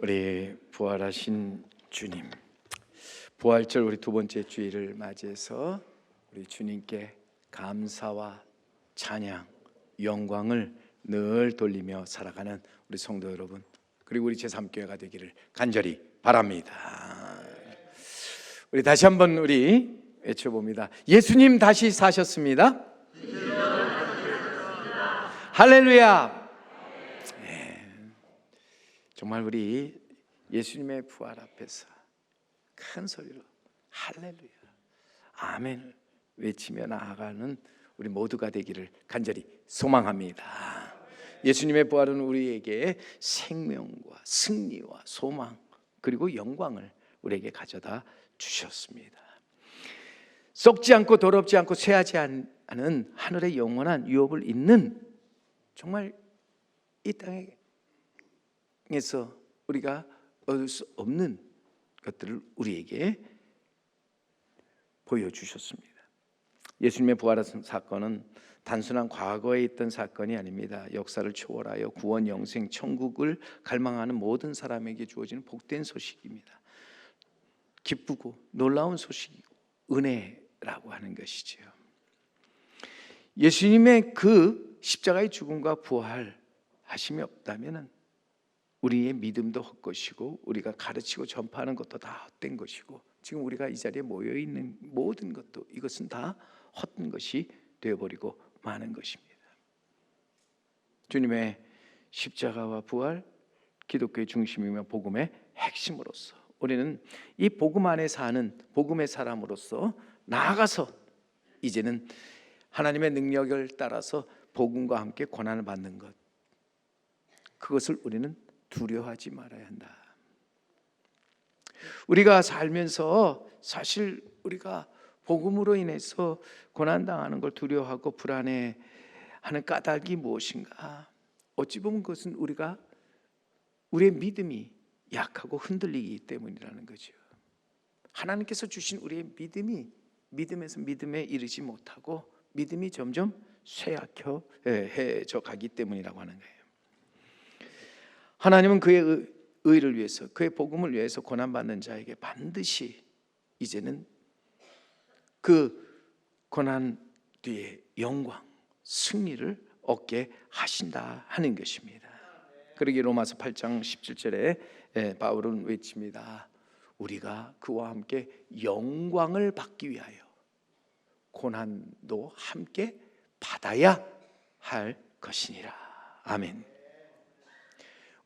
우리 부활하신 주님, 부활절 우리 두 번째 주일을 맞이해서 우리 주님께 감사와 찬양, 영광을 늘 돌리며 살아가는 우리 성도 여러분, 그리고 우리 제3교회가 되기를 간절히 바랍니다. 우리 다시 한번 우리 외쳐봅니다. 예수님 다시 사셨습니다. 할렐루야. 정말 우리 예수님의 부활 앞에서 큰 소리로 할렐루야, 아멘을 외치며 나아가는 우리 모두가 되기를 간절히 소망합니다. 예수님의 부활은 우리에게 생명과 승리와 소망 그리고 영광을 우리에게 가져다 주셨습니다. 썩지 않고 더럽지 않고 쇠하지 않은 하늘의 영원한 유업을 잇는, 정말 이 땅에서 우리가 얻을 수 없는 것들을 우리에게 보여주셨습니다. 예수님의 부활하신 사건은 단순한 과거에 있던 사건이 아닙니다. 역사를 초월하여 구원, 영생, 천국을 갈망하는 모든 사람에게 주어지는 복된 소식입니다. 기쁘고 놀라운 소식이고 은혜라고 하는 것이지요. 예수님의 그 십자가의 죽음과 부활하심이 없다면 우리의 믿음도 헛것이고 우리가 가르치고 전파하는 것도 다 헛된 것이고 지금 우리가 이 자리에 모여있는 모든 것도 이것은 다 헛된 것이 되어버리고 마는 것입니다. 주님의 십자가와 부활, 기독교의 중심이며 복음의 핵심으로서 우리는 이 복음 안에 사는 복음의 사람으로서 나아가서 이제는 하나님의 능력을 따라서 복음과 함께 고난을 받는 것, 그것을 우리는 두려워하지 말아야 한다. 우리가 살면서 사실 우리가 복음으로 인해서 고난당하는 걸 두려워하고 불안해하는 까닭이 무엇인가? 어찌 보면 그것은 우리의 믿음이 약하고 흔들리기 때문이라는 거죠. 하나님께서 주신 우리의 믿음에서 믿음에 이르지 못하고 믿음이 점점 쇠약해져 가기 때문이라고 하는 거예요. 하나님은 그의 의를 위해서, 그의 복음을 위해서 고난받는 자에게 반드시 이제는 그 고난 뒤에 영광, 승리를 얻게 하신다 하는 것입니다. 그러기 로마서 8장 17절에 바울은 외칩니다. 우리가 그와 함께 영광을 받기 위하여 고난도 함께 받아야 할 것이니라. 아멘.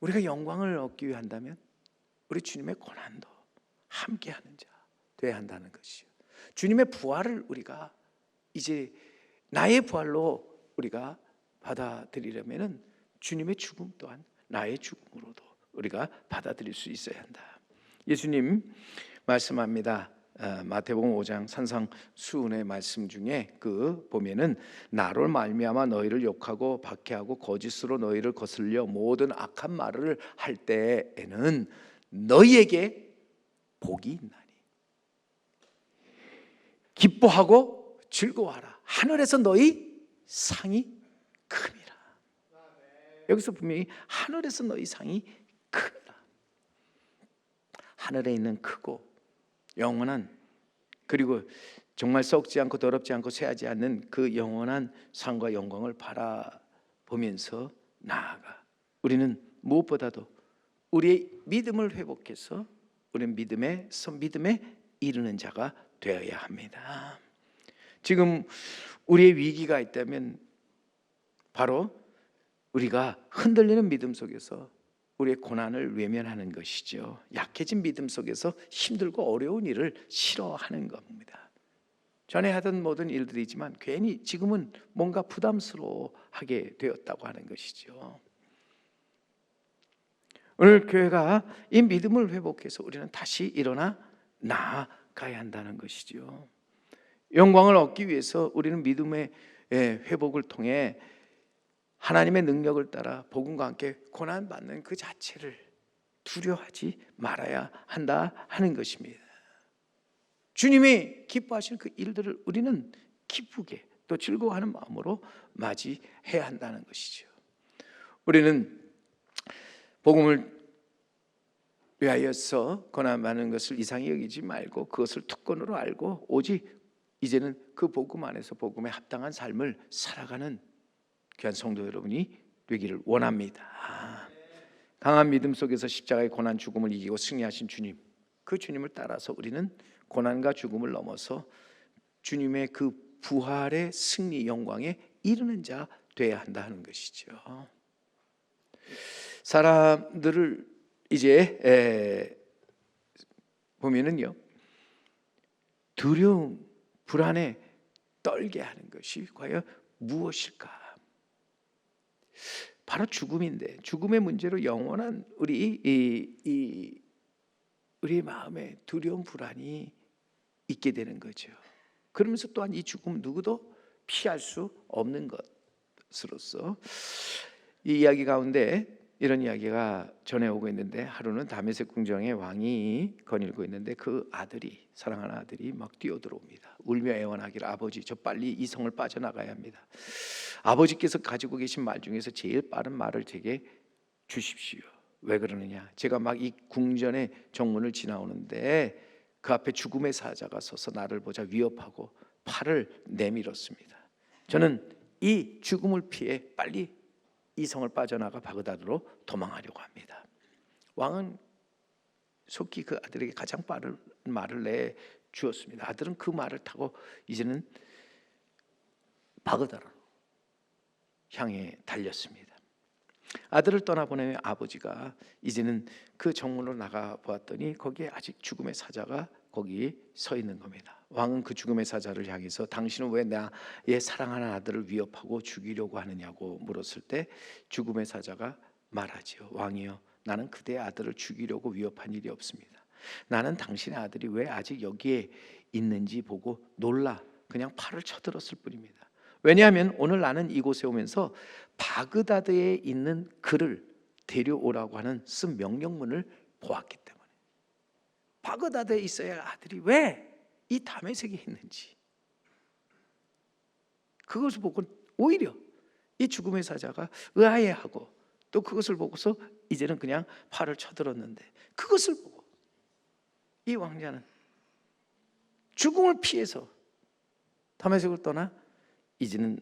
우리가 영광을 얻기 위해 한다면 우리 주님의 고난도 함께하는 자 되어야 한다는 것이요. 주님의 부활을 우리가 이제 나의 부활로 우리가 받아들이려면 주님의 죽음 또한 나의 죽음으로도 우리가 받아들일 수 있어야 한다. 예수님 말씀합니다. 마태복음 5장 산상수훈의 말씀 중에 보면은 나로 말미암아 너희를 욕하고 박해하고 거짓으로 너희를 거슬려 모든 악한 말을 할 때에는 너희에게 복이 있나니 기뻐하고 즐거워하라. 하늘에서 너희 상이 크니라. 여기서 분명히 하늘에서 너희 상이 크니라. 하늘에 있는 크고 영원한, 그리고 정말 썩지 않고 더럽지 않고 쇠하지 않는 그 영원한 상과 영광을 바라보면서 나아가 우리는 무엇보다도 우리의 믿음을 회복해서 우리는 믿음에 이르는 자가 되어야 합니다. 지금 우리의 위기가 있다면 바로 우리가 흔들리는 믿음 속에서 우리의 고난을 외면하는 것이죠. 약해진 믿음 속에서 힘들고 어려운 일을 싫어하는 겁니다. 전에 하던 모든 일들이지만 괜히 지금은 뭔가 부담스러워하게 되었다고 하는 것이죠. 오늘 교회가 이 믿음을 회복해서 우리는 다시 일어나 나아가야 한다는 것이죠. 영광을 얻기 위해서 우리는 믿음의 회복을 통해 하나님의 능력을 따라 복음과 함께 고난받는 그 자체를 두려워하지 말아야 한다 하는 것입니다. 주님이 기뻐하시는 그 일들을 우리는 기쁘게 또 즐거워하는 마음으로 맞이해야 한다는 것이죠. 우리는 복음을 위하여서 고난받는 것을 이상히 여기지 말고 그것을 특권으로 알고 오직 이제는 그 복음 안에서 복음에 합당한 삶을 살아가는 귀한 성도 여러분이 되기를 원합니다. 강한 믿음 속에서 십자가의 고난 죽음을 이기고 승리하신 주님, 그 주님을 따라서 우리는 고난과 죽음을 넘어서 주님의 그 부활의 승리 영광에 이르는 자 되어야 한다 하는 것이죠. 사람들을 이제 보면은요, 두려움, 불안에 떨게 하는 것이 과연 무엇일까? 바로 죽음인데, 죽음의 문제로 영원한 우리의 마음에 두려움, 불안이 있게 되는 거죠. 그러면서 또한 이 죽음 누구도 피할 수 없는 것으로서 이 이야기 가운데 이런 이야기가 전해오고 있는데, 하루는 다메섹 궁정의 왕이 거닐고 있는데 그 아들이, 사랑하는 아들이 막 뛰어들어옵니다. 울며 애원하기를, 아버지 저 빨리 이 성을 빠져나가야 합니다. 아버지께서 가지고 계신 말 중에서 제일 빠른 말을 제게 주십시오. 왜 그러느냐, 제가 막 이 궁전의 정문을 지나오는데 그 앞에 죽음의 사자가 서서 나를 보자 위협하고 팔을 내밀었습니다. 저는 이 죽음을 피해 빨리 이 성을 빠져나가 바그다드로 도망하려고 합니다. 왕은 속히 그 아들에게 가장 빠른 말을 내 주었습니다. 아들은 그 말을 타고 이제는 바그다드로 향해 달렸습니다. 아들을 떠나보내며 아버지가 이제는 그 정문으로 나가 보았더니 거기에 아직 죽음의 사자가 거기 서 있는 겁니다. 왕은 그 죽음의 사자를 향해서 당신은 왜 나의 사랑하는 아들을 위협하고 죽이려고 하느냐고 물었을 때 죽음의 사자가 말하지요. 왕이여, 나는 그대의 아들을 죽이려고 위협한 일이 없습니다. 나는 당신의 아들이 왜 아직 여기에 있는지 보고 놀라 그냥 팔을 쳐들었을 뿐입니다. 왜냐하면 오늘 나는 이곳에 오면서 바그다드에 있는 그를 데려오라고 하는 쓴 명령문을 보았기 때문에, 바그다드에 있어야 할 아들이 왜 이 다메섹에 있는지 그것을 보고 오히려 이 죽음의 사자가 의아해하고 또 그것을 보고서 이제는 그냥 팔을 쳐들었는데, 그것을 보고 이 왕자는 죽음을 피해서 다메섹을 떠나 이제는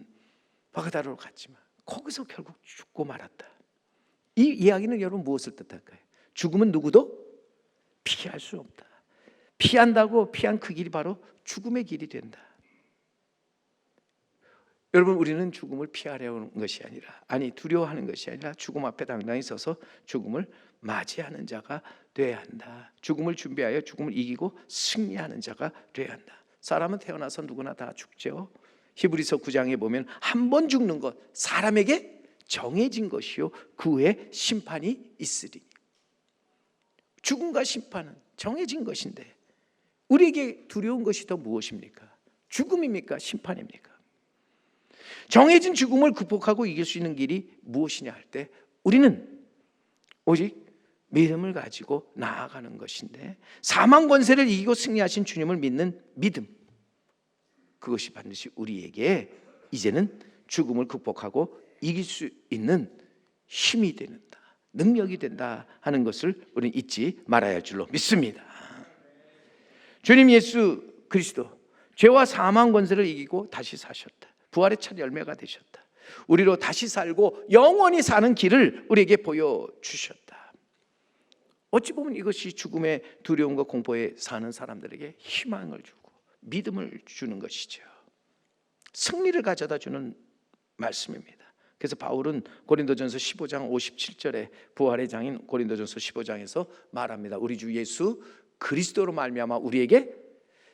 바그다드로 갔지만 거기서 결국 죽고 말았다. 이 이야기는 여러분 무엇을 뜻할까요? 죽음은 누구도 피할 수 없다. 피한다고 피한 그 길이 바로 죽음의 길이 된다. 여러분, 우리는 죽음을 피하려는 것이 아니라, 두려워하는 것이 아니라 죽음 앞에 당당히 서서 죽음을 맞이하는 자가 되어야 한다. 죽음을 준비하여 죽음을 이기고 승리하는 자가 되어야 한다. 사람은 태어나서 누구나 다 죽죠. 히브리서 9장에 보면 한 번 죽는 것, 사람에게 정해진 것이요 그 후에 심판이 있으리니. 죽음과 심판은 정해진 것인데 우리에게 두려운 것이 더 무엇입니까? 죽음입니까? 심판입니까? 정해진 죽음을 극복하고 이길 수 있는 길이 무엇이냐 할 때 우리는 오직 믿음을 가지고 나아가는 것인데, 사망 권세를 이기고 승리하신 주님을 믿는 믿음, 그것이 반드시 우리에게 이제는 죽음을 극복하고 이길 수 있는 힘이 된다, 능력이 된다 하는 것을 우리는 잊지 말아야 할 줄로 믿습니다. 주님 예수 그리스도 죄와 사망 권세를 이기고 다시 사셨다. 부활의 첫 열매가 되셨다. 우리로 다시 살고 영원히 사는 길을 우리에게 보여주셨다. 어찌 보면 이것이 죽음의 두려움과 공포에 사는 사람들에게 희망을 주고 믿음을 주는 것이죠. 승리를 가져다 주는 말씀입니다. 그래서 바울은 고린도전서 15장 57절에 부활의 장인 고린도전서 15장에서 말합니다. 우리 주 예수 그리스도로 말미암아 우리에게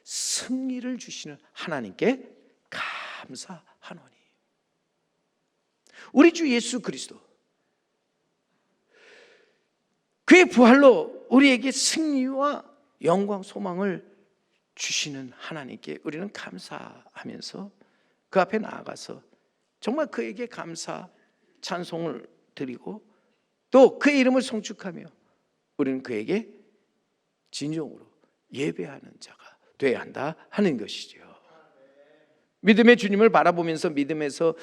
승리를 주시는 하나님께 감사하노니. 우리 주 예수 그리스도, 그의 부활로 우리에게 승리와 영광, 소망을 주시는 하나님께 우리는 감사하면서 그 앞에 나아가서 정말 그에게 감사, 찬송을 드리고 또 그의 이름을 송축하며 우리는 그에게 진정으로 예배하는 자가 되어야 한다 하는 것이죠. 믿음의 주님을 바라보면서 믿음에서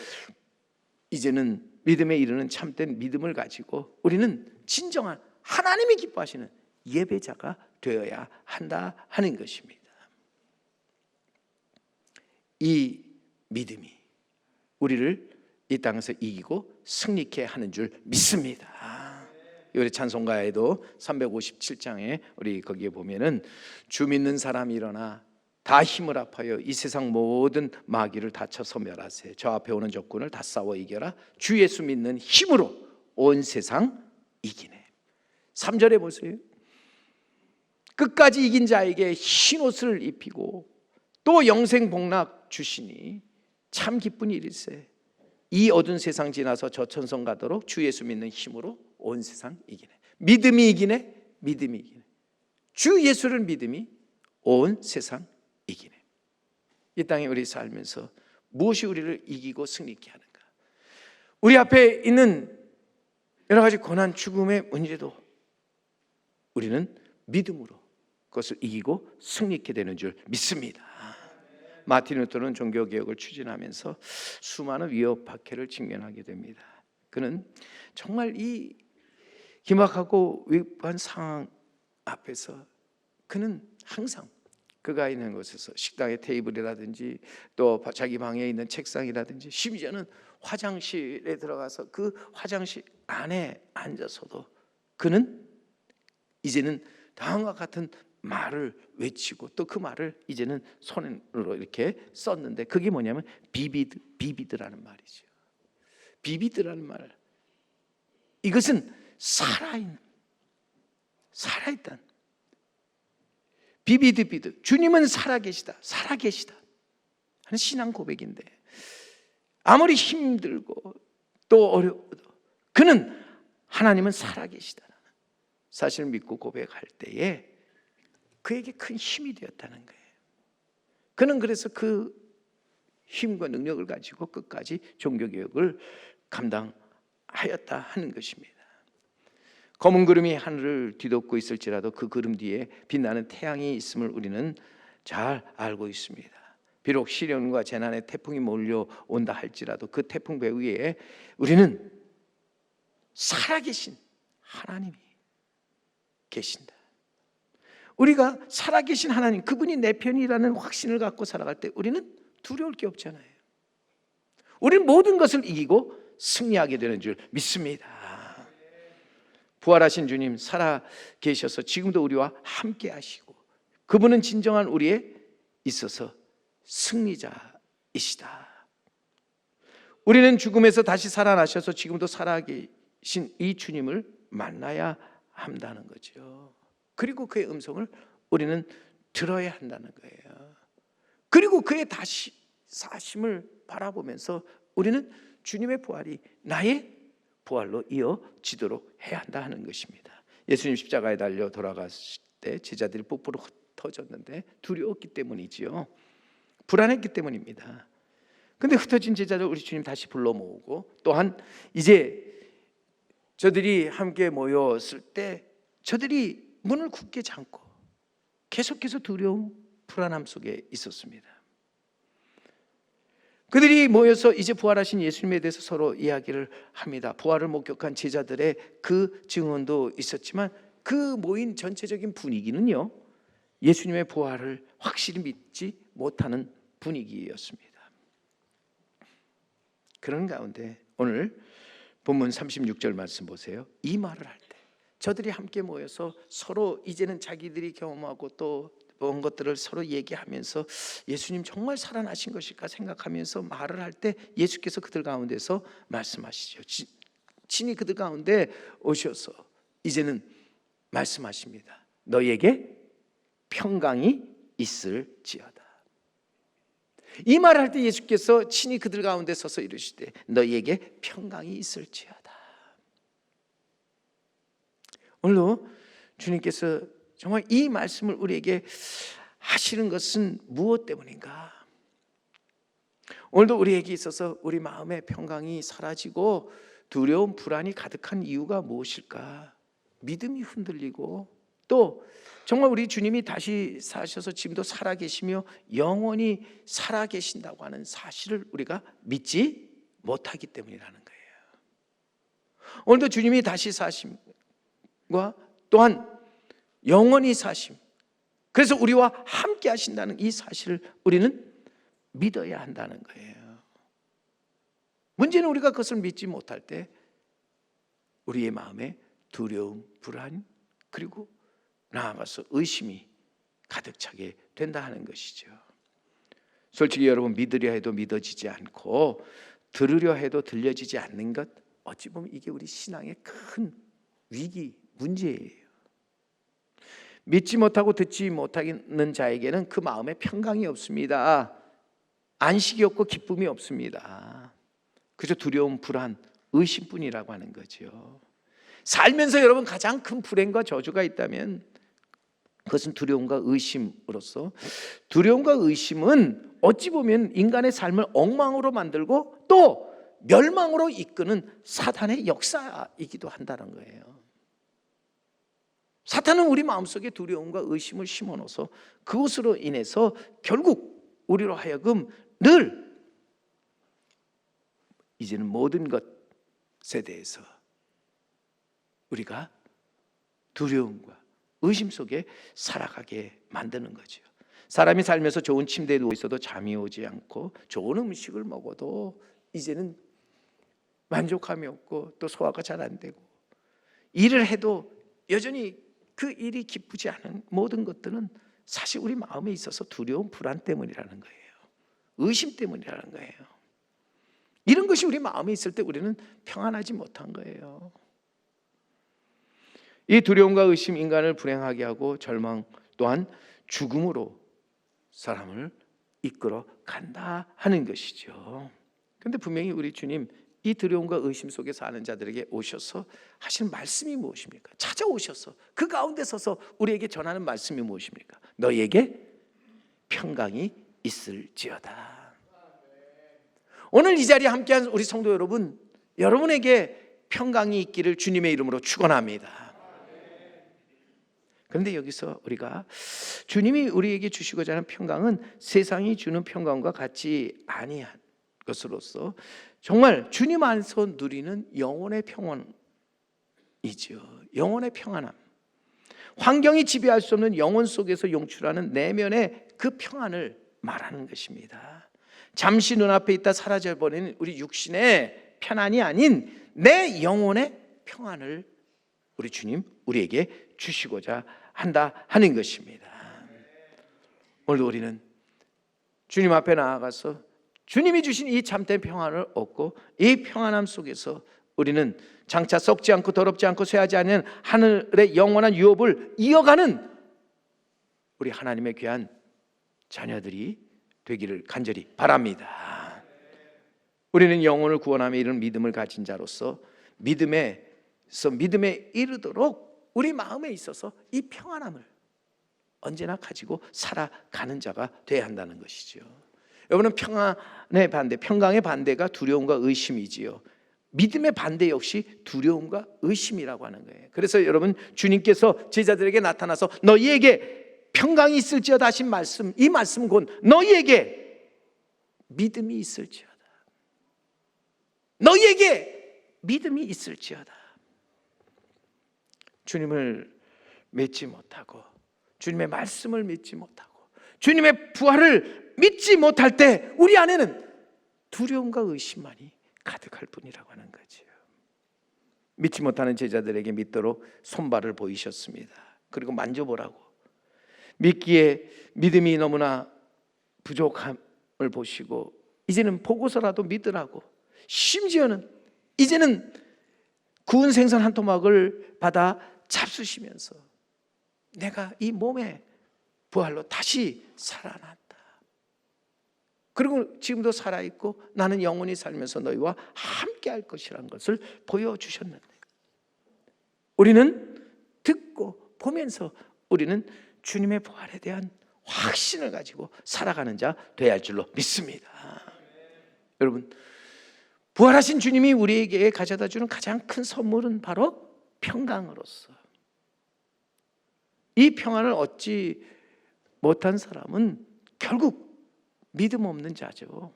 이제는 믿음에 이르는 참된 믿음을 가지고 우리는 진정한 하나님이 기뻐하시는 예배자가 되어야 한다 하는 것입니다. 이 믿음이 우리를 이 땅에서 이기고 승리케 하는 줄 믿습니다. 우리 찬송가에도 357장에 우리 거기에 보면은 주 믿는 사람이 일어나 다 힘을 합하여 이 세상 모든 마귀를 다쳐 소멸하세. 저 앞에 오는 적군을 다 싸워 이겨라. 주 예수 믿는 힘으로 온 세상 이기네. 3절에 보세요. 끝까지 이긴 자에게 흰옷을 입히고 또 영생 복락 주시니 참 기쁜 일일세. 이 어두운 세상 지나서 저 천성 가도록 주 예수 믿는 힘으로 온 세상 이기네. 믿음이 이기네. 믿음이 이기네. 주 예수를 믿음이 온 세상 이기네. 이 땅에 우리 살면서 무엇이 우리를 이기고 승리케 하는가? 우리 앞에 있는 여러 가지 고난, 죽음의 문제도 우리는 믿음으로 그것을 이기고 승리케 되는 줄 믿습니다. 마틴 루터는 종교개혁을 추진하면서 수많은 위협 박해를 직면하게 됩니다. 그는 정말 이 기막하고 위급한 상황 앞에서 그는 항상 그가 있는 곳에서 식당의 테이블이라든지 또 자기 방에 있는 책상이라든지 심지어는 화장실에 들어가서 그 화장실 안에 앉아서도 그는 이제는 다음과 같은 말을 외치고 또 그 말을 이제는 손으로 이렇게 썼는데 그게 뭐냐면 비비드라는 말이죠. 비비드라는 말, 이것은 살아있단 비비드, 주님은 살아계시다 하는 신앙 고백인데, 아무리 힘들고 또 어려워도 그는 하나님은 살아계시다라는 사실을 믿고 고백할 때에 그에게 큰 힘이 되었다는 거예요. 그는 그래서 그 힘과 능력을 가지고 끝까지 종교개혁을 감당하였다 하는 것입니다. 검은 구름이 하늘을 뒤덮고 있을지라도 그 구름 뒤에 빛나는 태양이 있음을 우리는 잘 알고 있습니다. 비록 시련과 재난의 태풍이 몰려온다 할지라도 그 태풍 배 위에 우리는 살아계신 하나님이 계신다. 우리가 살아계신 하나님, 그분이 내 편이라는 확신을 갖고 살아갈 때 우리는 두려울 게 없잖아요. 우리는 모든 것을 이기고 승리하게 되는 줄 믿습니다. 부활하신 주님 살아계셔서 지금도 우리와 함께 하시고 그분은 진정한 우리에 있어서 승리자이시다. 우리는 죽음에서 다시 살아나셔서 지금도 살아계신 이 주님을 만나야 한다는 거죠. 그리고 그의 음성을 우리는 들어야 한다는 거예요. 그리고 그의 다시 사심을 바라보면서 우리는 주님의 부활이 나의 부활로 이어지도록 해야 한다 하는 것입니다. 예수님 십자가에 달려 돌아갔을 때 제자들이 뽀뽀로 흩어졌는데 두려웠기 때문이지요. 불안했기 때문입니다. 그런데 흩어진 제자들 우리 주님 다시 불러 모으고, 또한 이제 저들이 함께 모였을 때 저들이 문을 굳게 잠고 계속해서 두려움, 불안함 속에 있었습니다. 그들이 모여서 이제 부활하신 예수님에 대해서 서로 이야기를 합니다. 부활을 목격한 제자들의 그 증언도 있었지만 그 모인 전체적인 분위기는요, 예수님의 부활을 확실히 믿지 못하는 분위기였습니다. 그런 가운데 오늘 본문 36절 말씀 보세요. 이 말을 할 때 저들이 함께 모여서 서로 이제는 자기들이 경험하고 또 본 것들을 서로 얘기하면서 예수님 정말 살아나신 것일까 생각하면서 말을 할 때 예수께서 그들 가운데서 말씀하시죠. 친히 그들 가운데 오셔서 이제는 말씀하십니다. 너희에게 평강이 있을지어다. 이 말을 할 때 예수께서 친히 그들 가운데 서서 이르시되 너희에게 평강이 있을지어다. 오늘도 주님께서 정말 이 말씀을 우리에게 하시는 것은 무엇 때문인가? 오늘도 우리에게 있어서 우리 마음의 평강이 사라지고 두려움, 불안이 가득한 이유가 무엇일까? 믿음이 흔들리고 또 정말 우리 주님이 다시 사셔서 지금도 살아계시며 영원히 살아계신다고 하는 사실을 우리가 믿지 못하기 때문이라는 거예요. 오늘도 주님이 다시 사심과 또한 영원히 사심, 그래서 우리와 함께 하신다는 이 사실을 우리는 믿어야 한다는 거예요. 문제는 우리가 그것을 믿지 못할 때 우리의 마음에 두려움, 불안, 그리고 나아가서 의심이 가득 차게 된다 하는 것이죠. 솔직히 여러분, 믿으려 해도 믿어지지 않고 들으려 해도 들려지지 않는 것, 어찌 보면 이게 우리 신앙의 큰 위기, 문제예요. 믿지 못하고 듣지 못하는 자에게는 그 마음에 평강이 없습니다. 안식이 없고 기쁨이 없습니다. 그저 두려움, 불안, 의심뿐이라고 하는 거죠. 살면서 여러분 가장 큰 불행과 저주가 있다면 그것은 두려움과 의심으로서, 두려움과 의심은 어찌 보면 인간의 삶을 엉망으로 만들고 또 멸망으로 이끄는 사탄의 역사이기도 한다는 거예요. 사탄은 우리 마음속에 두려움과 의심을 심어넣어서 그것으로 인해서 결국 우리로 하여금 늘 이제는 모든 것에 대해서 우리가 두려움과 의심 속에 살아가게 만드는 거죠. 사람이 살면서 좋은 침대에 누워 있어도 잠이 오지 않고 좋은 음식을 먹어도 이제는 만족감이 없고 또 소화가 잘 안 되고, 일을 해도 여전히 그 일이 기쁘지 않은 모든 것들은 사실 우리 마음에 있어서 두려움, 불안 때문이라는 거예요. 의심 때문이라는 거예요. 이런 것이 우리 마음에 있을 때 우리는 평안하지 못한 거예요. 이 두려움과 의심 인간을 불행하게 하고 절망 또한 죽음으로 사람을 이끌어 간다 하는 것이죠. 그런데 분명히 우리 주님 이 두려움과 의심 속에 사는 자들에게 오셔서 하시는 말씀이 무엇입니까? 찾아오셔서 그 가운데 서서 우리에게 전하는 말씀이 무엇입니까? 너희에게 평강이 있을지어다. 오늘 이 자리에 함께한 우리 성도 여러분, 여러분에게 평강이 있기를 주님의 이름으로 축원합니다. 그런데 여기서 우리가 주님이 우리에게 주시고자 하는 평강은 세상이 주는 평강과 같지 아니한 것으로서 정말 주님 안에서 누리는 영혼의 평안이죠. 영혼의 평안함, 환경이 지배할 수 없는 영혼 속에서 용출하는 내면의 그 평안을 말하는 것입니다. 잠시 눈앞에 있다 사라져버리는 우리 육신의 편안이 아닌 내 영혼의 평안을 우리 주님 우리에게 주시고자 한다 하는 것입니다. 오늘 우리는 주님 앞에 나아가서 주님이 주신 이 참된 평안을 얻고 이 평안함 속에서 우리는 장차 썩지 않고 더럽지 않고 쇠하지 않는 하늘의 영원한 유업을 이어가는 우리 하나님의 귀한 자녀들이 되기를 간절히 바랍니다. 우리는 영혼을 구원하며 이런 믿음을 가진 자로서 믿음에 이르도록 우리 마음에 있어서 이 평안함을 언제나 가지고 살아가는 자가 되어야 한다는 것이죠. 여러분은 평안의 반대, 평강의 반대가 두려움과 의심이지요. 믿음의 반대 역시 두려움과 의심이라고 하는 거예요. 그래서 여러분, 주님께서 제자들에게 나타나서 너희에게 평강이 있을지어다 하신 말씀, 이 말씀은 곧 너희에게 믿음이 있을지어다, 너희에게 믿음이 있을지어다. 주님을 믿지 못하고 주님의 말씀을 믿지 못하고 주님의 부활을 믿지 못할 때 우리 안에는 두려움과 의심만이 가득할 뿐이라고 하는 거죠. 믿지 못하는 제자들에게 믿도록 손발을 보이셨습니다. 그리고 만져보라고, 믿기에 믿음이 너무나 부족함을 보시고 이제는 보고서라도 믿으라고, 심지어는 이제는 구운 생선 한 토막을 받아 잡수시면서 내가 이 몸의 부활로 다시 살아났다, 그리고 지금도 살아있고 나는 영원히 살면서 너희와 함께 할 것이라는 것을 보여주셨는데, 우리는 듣고 보면서 우리는 주님의 부활에 대한 확신을 가지고 살아가는 자 되어야 할 줄로 믿습니다. 여러분, 부활하신 주님이 우리에게 가져다 주는 가장 큰 선물은 바로 평강으로서, 이 평안을 얻지 못한 사람은 결국 믿음 없는 자죠.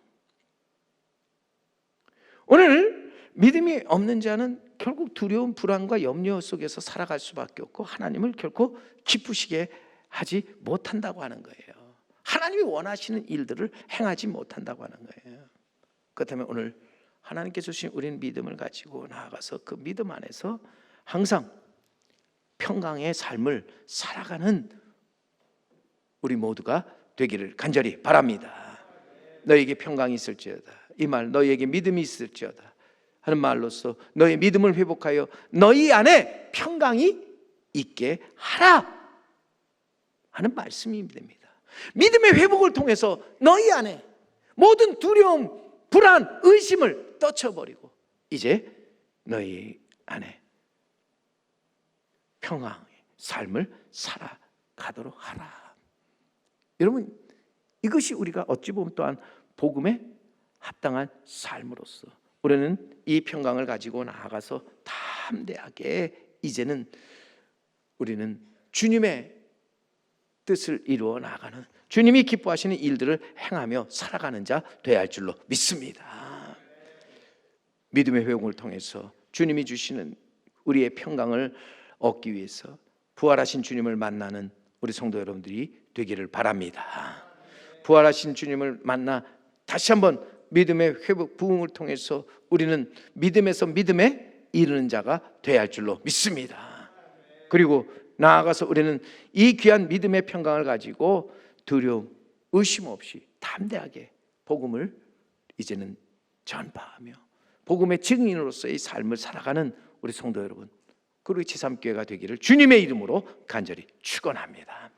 오늘 믿음이 없는 자는 결국 두려움, 불안과 염려 속에서 살아갈 수밖에 없고 하나님을 결코 기쁘시게 하지 못한다고 하는 거예요. 하나님이 원하시는 일들을 행하지 못한다고 하는 거예요. 그렇다면 오늘 하나님께서 주신 우리는 믿음을 가지고 나아가서 그 믿음 안에서 항상 평강의 삶을 살아가는 우리 모두가 되기를 간절히 바랍니다. 너에게 평강이 있을지어다, 이 말 너희에게 믿음이 있을지어다 하는 말로써 너의 믿음을 회복하여 너희 안에 평강이 있게 하라 하는 말씀이 됩니다. 믿음의 회복을 통해서 너희 안에 모든 두려움, 불안, 의심을 떨쳐버리고 이제 너희 안에 평강의 삶을 살아가도록 하라. 여러분, 이것이 우리가 어찌 보면 또한 복음에 합당한 삶으로서 우리는 이 평강을 가지고 나아가서 담대하게 이제는 우리는 주님의 뜻을 이루어 나가는, 주님이 기뻐하시는 일들을 행하며 살아가는 자 되어야 할 줄로 믿습니다. 믿음의 회복을 통해서 주님이 주시는 우리의 평강을 얻기 위해서 부활하신 주님을 만나는 우리 성도 여러분들이 되기를 바랍니다. 부활하신 주님을 만나 다시 한번 믿음의 회복 부흥을 통해서 우리는 믿음에서 믿음에 이르는 자가 되어야 할 줄로 믿습니다. 그리고 나아가서 우리는 이 귀한 믿음의 평강을 가지고 두려움, 의심 없이 담대하게 복음을 이제는 전파하며 복음의 증인으로서의 삶을 살아가는 우리 성도 여러분, 그리고 제3교회가 되기를 주님의 이름으로 간절히 축원합니다.